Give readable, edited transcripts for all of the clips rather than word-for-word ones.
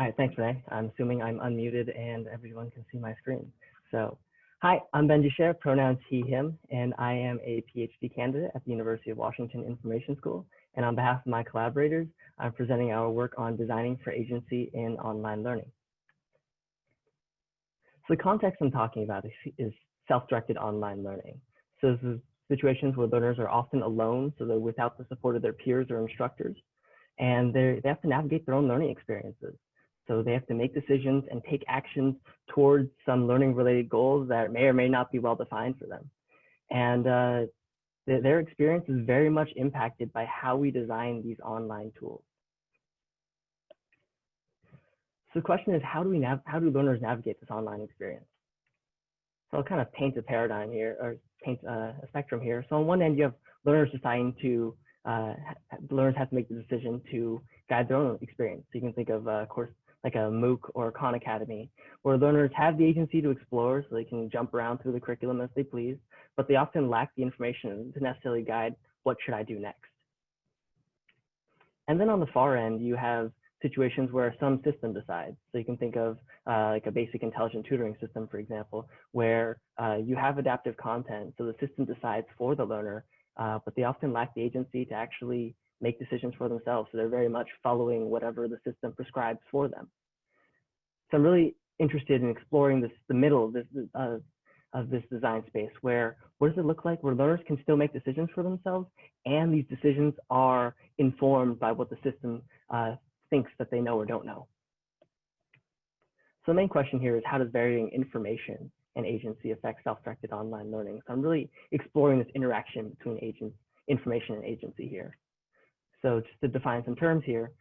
All right, thanks, Renee. I'm assuming I'm unmuted and everyone can see my screen. So, hi, I'm Ben Ducher, pronouns he, him, and I am a PhD candidate at the University of Washington Information School. And on behalf of my collaborators, I'm presenting our work on designing for agency in online learning. So the context I'm talking about is self-directed online learning. So this is situations where learners are often alone, so they're without the support of their peers or instructors, and they have to navigate their own learning experiences. So they have to make decisions and take actions towards some learning-related goals that may or may not be well defined for them. And their experience is very much impacted by how we design these online tools. So the question is, how do learners navigate this online experience? So I'll kind of paint a paradigm here, or paint a spectrum here. So on one end, you have learners deciding to, learners have to make the decision to guide their own experience. So you can think of a course like a MOOC or a Khan Academy, where learners have the agency to explore, so they can jump around through the curriculum as they please, but they often lack the information to necessarily guide what should I do next. And then on the far end, you have situations where some system decides. So you can think of like a basic intelligent tutoring system, for example, where you have adaptive content. So the system decides for the learner, but they often lack the agency to actually make decisions for themselves. So they're very much following whatever the system prescribes for them. So I'm really interested in exploring the middle of this design space, where what does it look like where learners can still make decisions for themselves, and these decisions are informed by what the system thinks that they know or don't know. So the main question here is, how does varying information and agency affect self-directed online learning? So I'm really exploring this interaction between information and agency here. So just to define some terms here,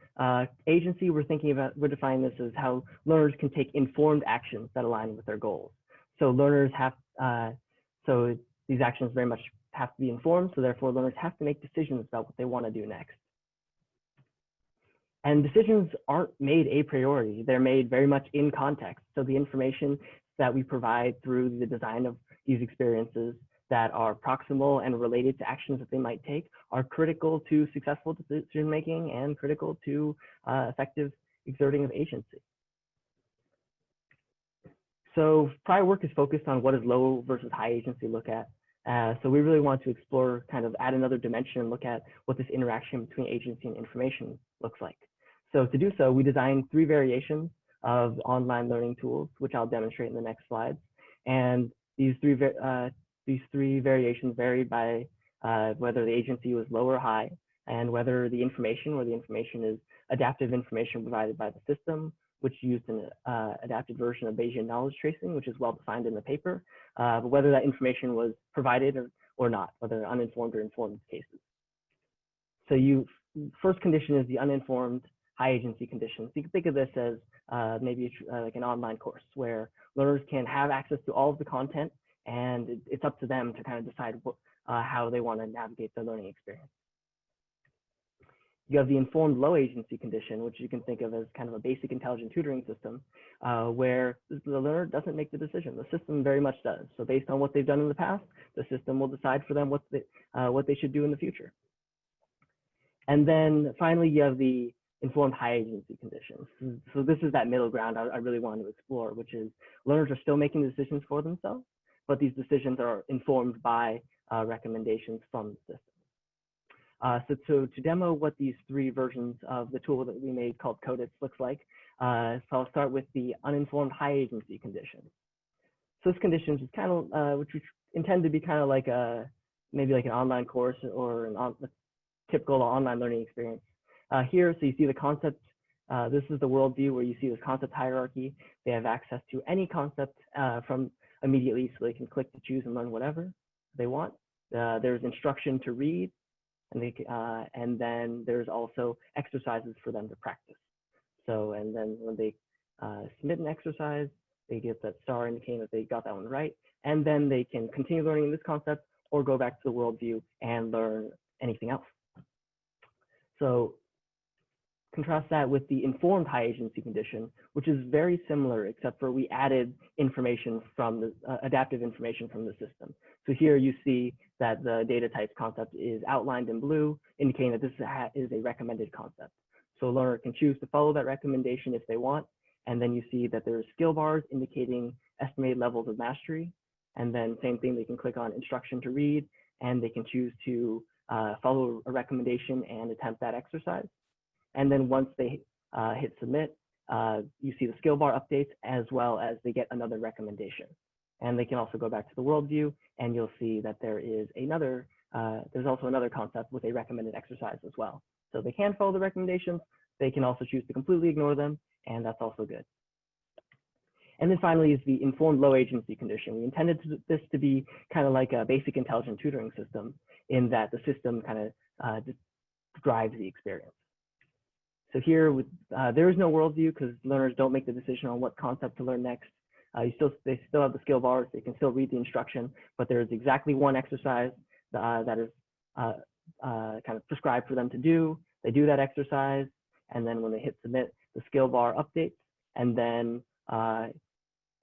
agency, we're defining this as how learners can take informed actions that align with their goals. So learners have, so these actions very much have to be informed, so therefore learners have to make decisions about what they want to do next. And decisions aren't made a priori, they're made very much in context. So the information that we provide through the design of these experiences that are proximal and related to actions that they might take are critical to successful decision making and critical to effective exerting of agency. So prior work is focused on what does low versus high agency look at. So we really want to explore, kind of add another dimension and look at what this interaction between agency and information looks like. So to do so, we designed 3 variations of online learning tools, which I'll demonstrate in the next slides. And these three variations varied by whether the agency was low or high, and whether the information is adaptive information provided by the system, which used an adapted version of Bayesian knowledge tracing, which is well defined in the paper, but whether that information was provided or not, whether uninformed or informed cases. So first condition is the uninformed high agency condition. So you can think of this as maybe like an online course where learners can have access to all of the content, and it's up to them to kind of decide how they want to navigate their learning experience. You have the informed low agency condition, which you can think of as kind of a basic intelligent tutoring system, where the learner doesn't make the decision. The system very much does. So based on what they've done in the past, the system will decide for them what they should do in the future. And then finally, you have the informed high agency conditions. So this is that middle ground I really want to explore, which is learners are still making decisions for themselves, but these decisions are informed by recommendations from the system. So to demo what these 3 versions of the tool that we made called Codeitz looks like, so I'll start with the uninformed high agency condition. So this condition is kind of, which we intend to be kind of like maybe like an online course or a typical online learning experience. Here, so you see the concept, this is the worldview where you see this concept hierarchy. They have access to any concept from immediately, so they can click to choose and learn whatever they want. There's instruction to read, and then there's also exercises for them to practice. So, and then when they submit an exercise, they get that star indicating that they got that one right, and then they can continue learning this concept or go back to the worldview and learn anything else. So contrast that with the informed high agency condition, which is very similar, except for we added information from the adaptive information from the system. So here you see that the data type concept is outlined in blue, indicating that this is a recommended concept. So a learner can choose to follow that recommendation if they want. And then you see that there's skill bars indicating estimated levels of mastery. And then same thing, they can click on instruction to read, and they can choose to follow a recommendation and attempt that exercise. And then once they hit submit, you see the skill bar updates as well as they get another recommendation. And they can also go back to the world view, and you'll see that there is another, there's also another concept with a recommended exercise as well. So they can follow the recommendations. They can also choose to completely ignore them, and that's also good. And then finally is the informed low agency condition. We intended this to be kind of like a basic intelligent tutoring system, in that the system kind of drives the experience. So here, there is no worldview because learners don't make the decision on what concept to learn next. They still have the skill bars. They can still read the instruction, but there is exactly one exercise that is kind of prescribed for them to do. They do that exercise, and then when they hit submit, the skill bar updates, and then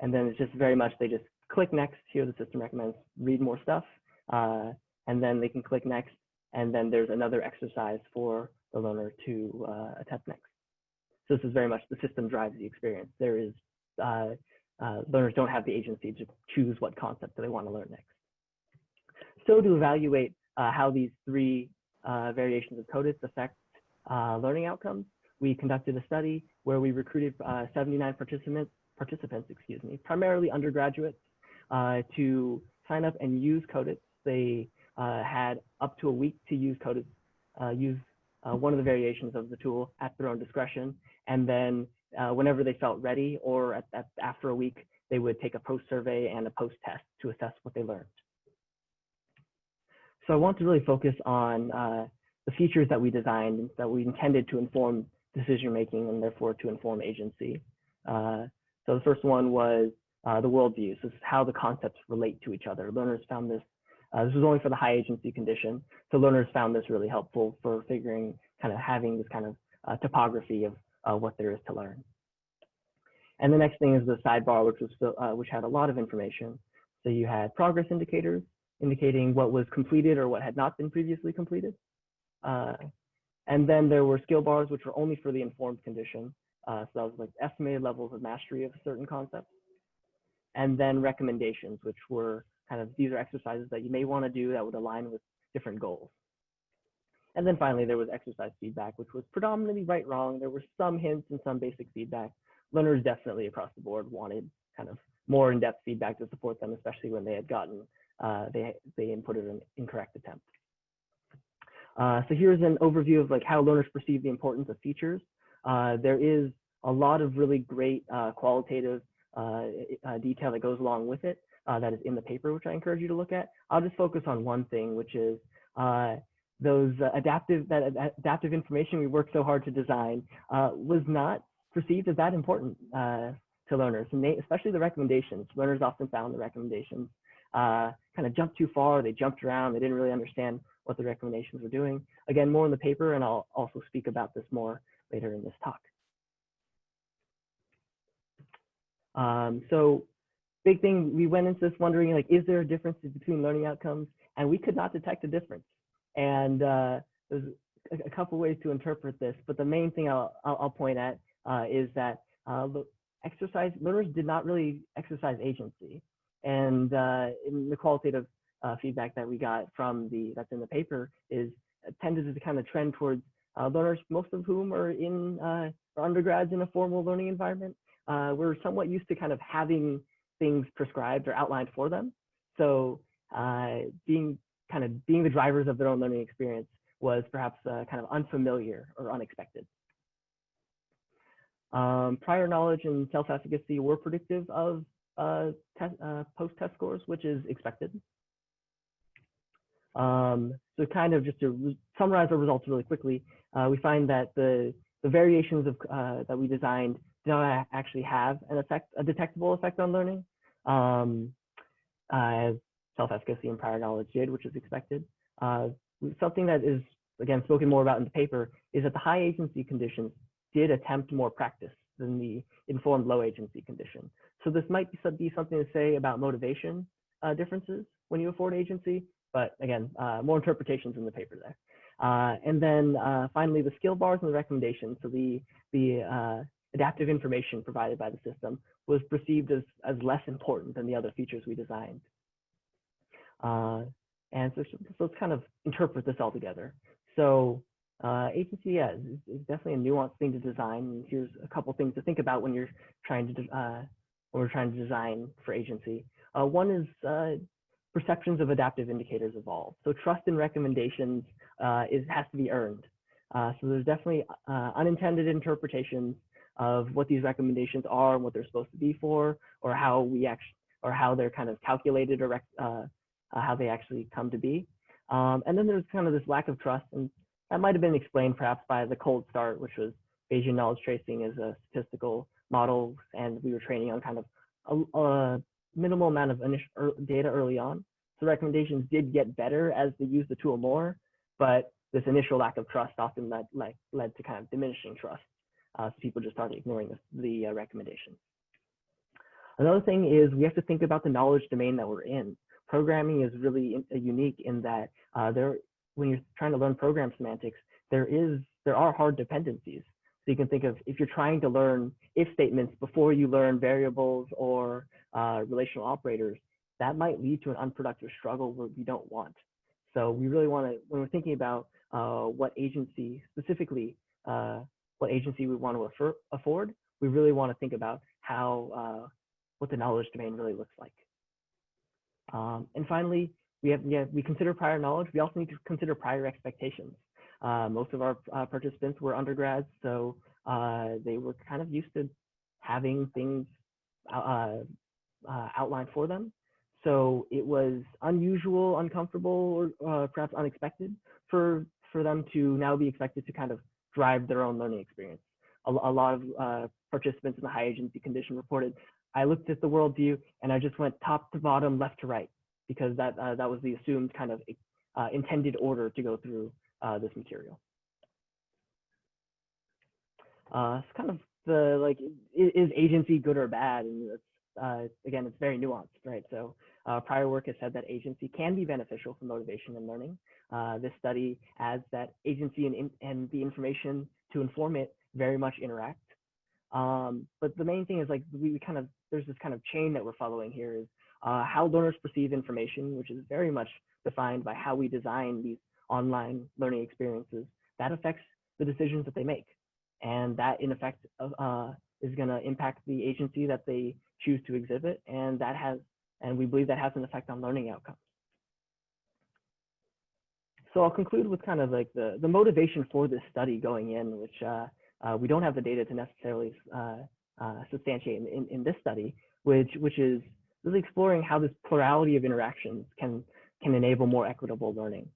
it's just very much, they just click next. Here the system recommends read more stuff, and then they can click next, and then there's another exercise for the learner to attempt next. So this is very much the system drives the experience. There is, learners don't have the agency to choose what concept they want to learn next. So to evaluate how these three variations of Codeitz affect learning outcomes, we conducted a study where we recruited 79 participants, primarily undergraduates, to sign up and use Codeitz. They had up to a week to use Codeitz, use one of the variations of the tool at their own discretion. And then whenever they felt ready, or after a week, they would take a post-survey and a post-test to assess what they learned. So I want to really focus on the features that we designed, that we intended to inform decision-making and therefore to inform agency. So the first one was the worldview. So this is how the concepts relate to each other. Learners found this, this was only for the high agency condition. So learners found this really helpful for figuring, kind of having this kind of topography of what there is to learn. And the next thing is the sidebar, which had a lot of information. So you had progress indicators indicating what was completed or what had not been previously completed. And then there were skill bars, which were only for the informed condition. So that was like estimated levels of mastery of certain concepts. And then recommendations, which were kind of, these are exercises that you may want to do that would align with different goals. And then finally, there was exercise feedback, which was predominantly right, wrong. There were some hints and some basic feedback. Learners definitely across the board wanted kind of more in-depth feedback to support them, especially when they had gotten, they inputted an incorrect attempt. So here's an overview of like how learners perceive the importance of features. There is a lot of really great qualitative detail that goes along with it that is in the paper, which I encourage you to look at. I'll just focus on one thing, which is those adaptive information we worked so hard to design was not perceived as that important to learners, and especially the recommendations. Learners often found the recommendations kind of jumped too far. They jumped around. They didn't really understand what the recommendations were doing. Again, more in the paper, and I'll also speak about this more later in this talk. So big thing, we went into this wondering, like, is there a difference between learning outcomes? And we could not detect a difference. And there's a couple ways to interpret this, but the main thing I'll point at is that learners did not really exercise agency. And in the qualitative feedback that we got from that's in the paper is tended to kind of trend towards learners, most of whom are undergrads in a formal learning environment. We're somewhat used to kind of having things prescribed or outlined for them. So being the drivers of their own learning experience was perhaps kind of unfamiliar or unexpected. Prior knowledge and self-efficacy were predictive of post-test scores, which is expected. So kind of just to summarize our results really quickly, we find that the variations that we designed do not actually have a detectable effect on learning, as self-efficacy and prior knowledge did, which is expected. Something that is, again, spoken more about in the paper is that the high agency conditions did attempt more practice than the informed low agency condition. So this might be something to say about motivation differences when you afford agency, but again, more interpretations in the paper there. And then finally, the skill bars and the recommendations. So the adaptive information provided by the system was perceived as less important than the other features we designed. And so let's kind of interpret this all together. So agency, yeah, is definitely a nuanced thing to design. And here's a couple things to think about when you're trying to when we're trying to design for agency. One is perceptions of adaptive indicators evolve. So trust in recommendations has to be earned. So there's definitely unintended interpretations of what these recommendations are and what they're supposed to be for, or how they're kind of calculated, or how they actually come to be. And then there's kind of this lack of trust, and that might have been explained perhaps by the cold start, which was Bayesian knowledge tracing as a statistical model, and we were training on kind of a minimal amount of data early on. So recommendations did get better as they used the tool more, but this initial lack of trust often led to kind of diminishing trust. So people just started ignoring the recommendations. Another thing is we have to think about the knowledge domain that we're in. Programming is really unique in that when you're trying to learn program semantics, there are hard dependencies. So you can think of, if you're trying to learn if statements before you learn variables or relational operators, that might lead to an unproductive struggle where we don't want. So we really want to, when we're thinking about what agency specifically, what agency we want to afford, we really want to think about how what the knowledge domain really looks like. And finally, we consider prior knowledge. We also need to consider prior expectations. Most of our participants were undergrads, so they were kind of used to having things outlined for them. So it was unusual, uncomfortable, or perhaps unexpected for them to now be expected to kind of drive their own learning experience. A lot of participants in the high agency condition reported, I looked at the worldview and I just went top to bottom, left to right, because that was the assumed kind of intended order to go through this material. It's kind of is agency good or bad? And again, it's very nuanced, right? So prior work has said that agency can be beneficial for motivation and learning. This study adds that agency and the information to inform it very much interact. But the main thing is there's this kind of chain that we're following here is how learners perceive information, which is very much defined by how we design these online learning experiences. That affects the decisions that they make. And that in effect is going to impact the agency that they choose to exhibit. And we believe that has an effect on learning outcomes. So I'll conclude with kind of like the motivation for this study going in, which we don't have the data to necessarily substantiate in this study, which is really exploring how this plurality of interactions can enable more equitable learning.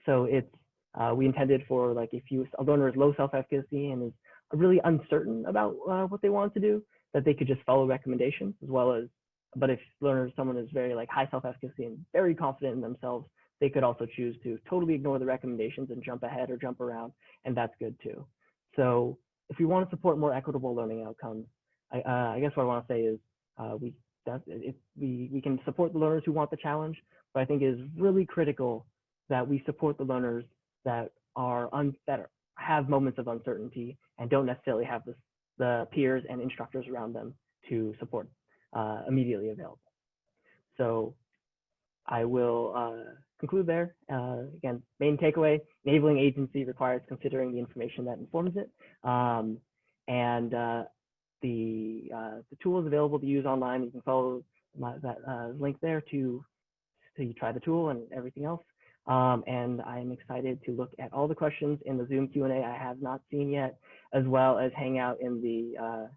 So we intended for if a learner is low self-efficacy and is really uncertain about what they want to do, that they could just follow recommendations as well as, but if someone is very high self-efficacy and very confident in themselves, they could also choose to totally ignore the recommendations and jump ahead or jump around, and that's good too. So if we want to support more equitable learning outcomes, I guess what I want to say is we can support the learners who want the challenge, but I think it is really critical that we support the learners that have moments of uncertainty and don't necessarily have the peers and instructors around them to support immediately available. So I will conclude there. Again, main takeaway, enabling agency requires considering the information that informs it. And the tool is available to use online. You can follow that link there to try the tool and everything else. And I'm excited to look at all the questions in the Zoom Q&A I have not seen yet, as well as hang out in the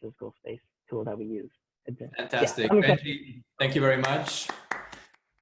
physical space tool that we use. Fantastic. Yeah, Benji, thank you very much.